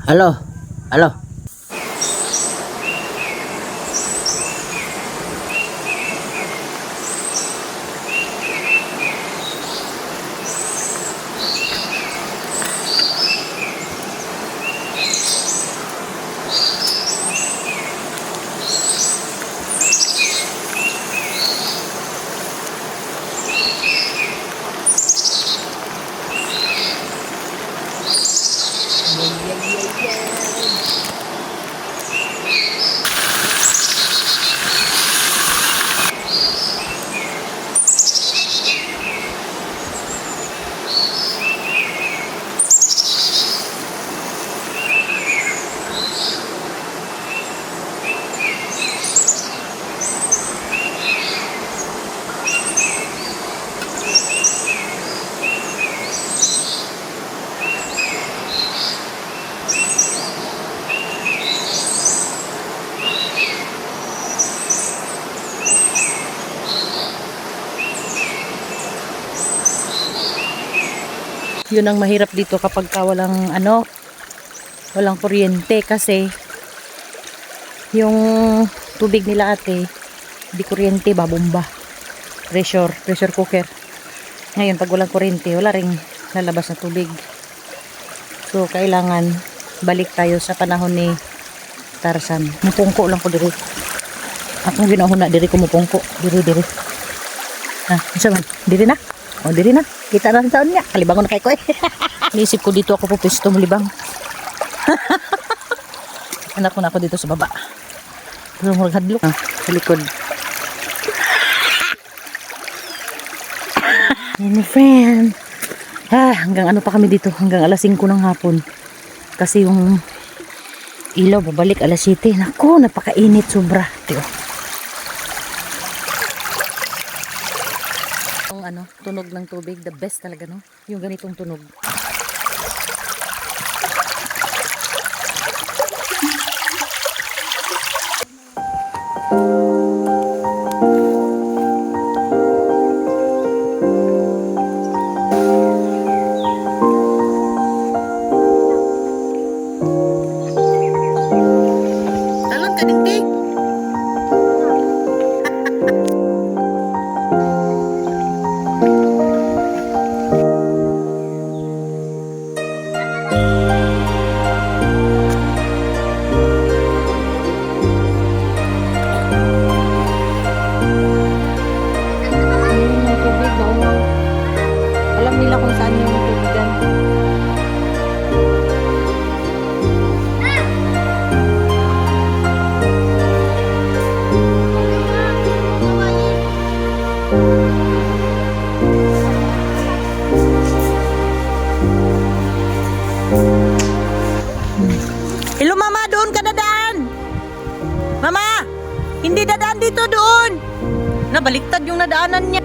Halo, halo. Yun ang mahirap dito kapag walang walang kuryente kasi yung tubig nila ate, di kuryente ba, bomba. Pressure cooker. Ngayon pag walang kuryente, wala ring lalabas na tubig. So kailangan balik tayo sa panahon ni Tarzan. Mupungko lang ko diri. Akong ginahuna diri ko mupungko. Diri. Isa man. Diri na. O, diri na. Kita na sa taon niya. Kalibangon na kay ko eh. Naisip ko dito ako pupisto malibang. Anak ko na ako dito sa baba. Pero maghadlok. Sa likod. My friend. Hanggang ano pa kami dito. Hanggang alas 5 ng hapon. Kasi yung ilaw babalik alas 7. Naku, napakainit sobra. Tiyo. Tunog ng tubig, the best talaga, no? Yung ganitong tunog. Talon ka din, Pig. Alam nila kung saan yung tubigan. Hello mama, doon ka dadaan. Mama, hindi dadaan dito doon. Nabaliktad yung nadaanan niya.